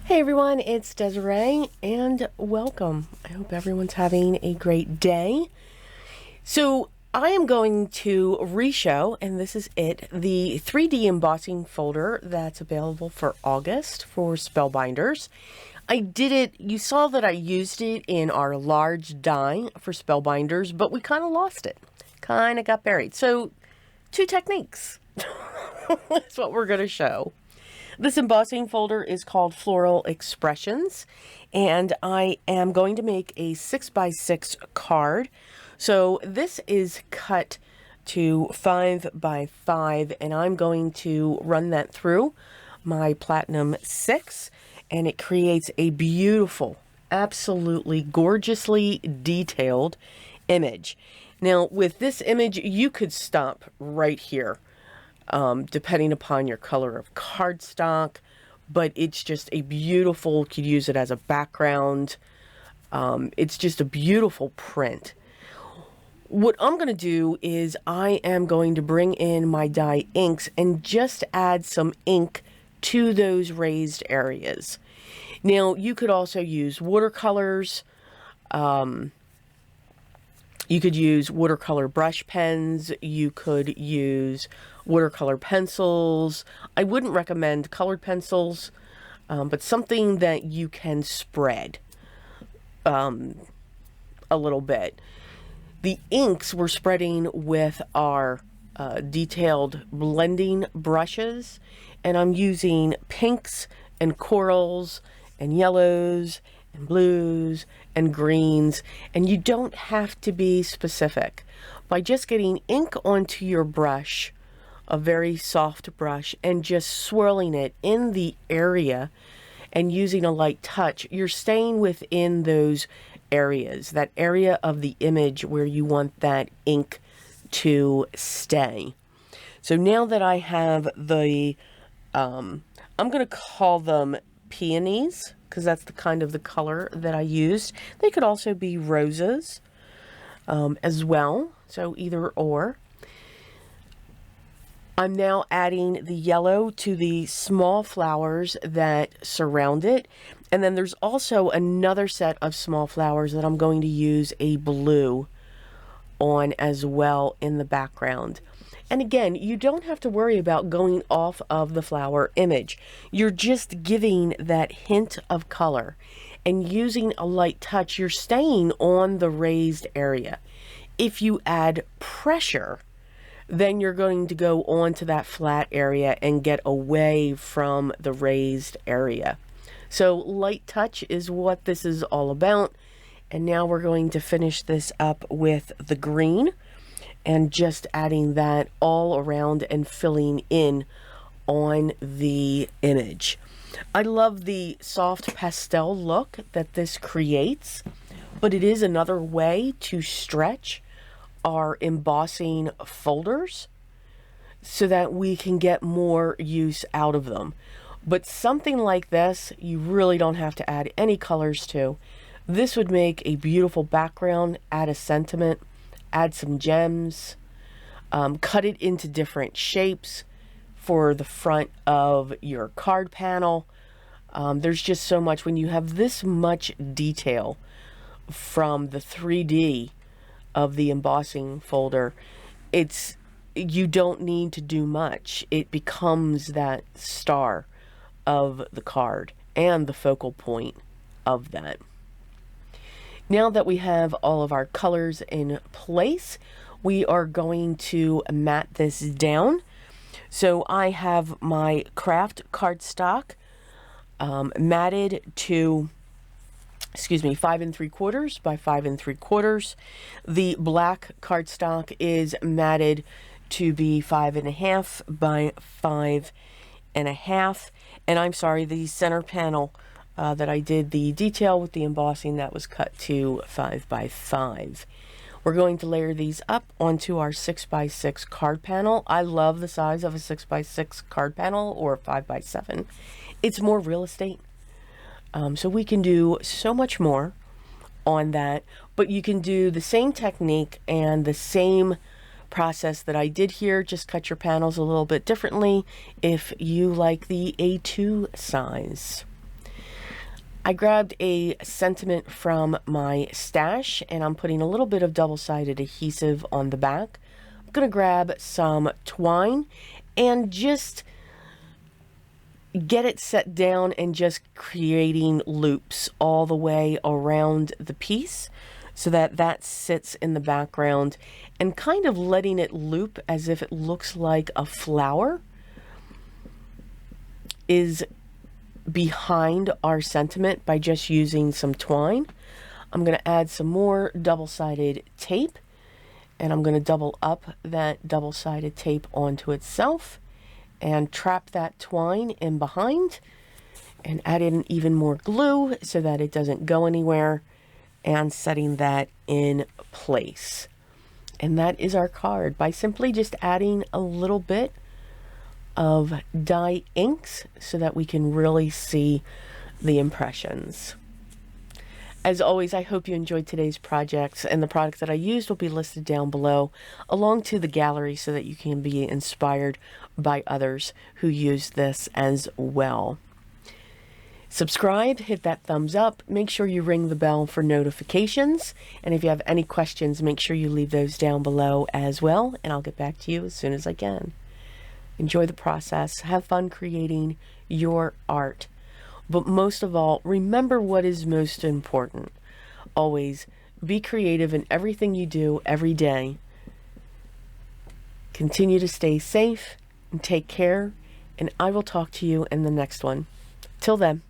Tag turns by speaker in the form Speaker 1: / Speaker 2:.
Speaker 1: Hey everyone, it's Desiree and welcome. I hope everyone's having a great day. So I am going to reshow, and this is it, the 3D embossing folder that's available for August for Spellbinders. I did it, you saw that I used it in our large die for Spellbinders, but we kind of lost it. Kind of got buried. So 2 techniques. That's what we're going to show. This embossing folder is called Floral Expressions, and I am going to make a 6x6 card. So this is cut to 5x5, and I'm going to run that through my Platinum 6, and it creates a beautiful, absolutely gorgeously detailed image. Now, with this image, you could stop right here. Depending upon your color of cardstock, but it's just a beautiful, you could use it as a background. It's just a beautiful print. What I'm going to do is I am going to bring in my dye inks and just add some ink to those raised areas. Now, you could also use watercolors. You could use watercolor brush pens. You could use watercolor pencils. I wouldn't recommend colored pencils, but something that you can spread a little bit. The inks we're spreading with our detailed blending brushes, and I'm using pinks and corals and yellows and blues and greens, and you don't have to be specific. By just getting ink onto your brush, a very soft brush, and just swirling it in the area and using a light touch, you're staying within those areas, that area of the image where you want that ink to stay. So now that I have the, I'm going to call them peonies, because that's the kind of the color that I used. They could also be roses as well, so either or. I'm now adding the yellow to the small flowers that surround it, and then there's also another set of small flowers that I'm going to use a blue on as well in the background. And again, you don't have to worry about going off of the flower image. You're just giving that hint of color and using a light touch. You're staying on the raised area. If you add pressure, then you're going to go on to that flat area and get away from the raised area. So light touch is what this is all about. And now we're going to finish this up with the green, and just adding that all around and filling in on the image. I love the soft pastel look that this creates, but it is another way to stretch our embossing folders so that we can get more use out of them. But something like this, you really don't have to add any colors to. This would make a beautiful background, add a sentiment, add some gems, cut it into different shapes for the front of your card panel. There's just so much when you have this much detail from the 3D of the embossing folder. You don't need to do much. It becomes that star of the card and the focal point of that. Now that we have all of our colors in place, we are going to mat this down. So I have my craft cardstock matted to, 5 3/4 by 5 3/4. The black cardstock is matted to be 5.5 by 5.5. And I'm sorry, the center panel that I did the detail with the embossing, that was cut to 5 by 5. We're going to layer these up onto our 6x6 card panel. I love the size of a 6x6 card panel or 5x7. It's more real estate. So we can do so much more on that, but you can do the same technique and the same process that I did here, just cut your panels a little bit differently if you like the A2 size. I grabbed a sentiment from my stash, and I'm putting a little bit of double-sided adhesive on the back. I'm going to grab some twine and just get it set down and just creating loops all the way around the piece so that that sits in the background, and kind of letting it loop as if it looks like a flower is behind our sentiment by just using some twine. I'm going to add some more double-sided tape, and I'm going to double up that double-sided tape onto itself and trap that twine in behind, and add in even more glue so that it doesn't go anywhere, and setting that in place. And that is our card, by simply just adding a little bit of dye inks so that we can really see the impressions. As always, I hope you enjoyed today's projects, and the products that I used will be listed down below along to the gallery so that you can be inspired by others who use this as well. Subscribe, hit that thumbs up, make sure you ring the bell for notifications, and if you have any questions, make sure you leave those down below as well, and I'll get back to you as soon as I can. Enjoy the process, have fun creating your art. But most of all, remember what is most important. Always be creative in everything you do every day. Continue to stay safe and take care, and I will talk to you in the next one. Till then.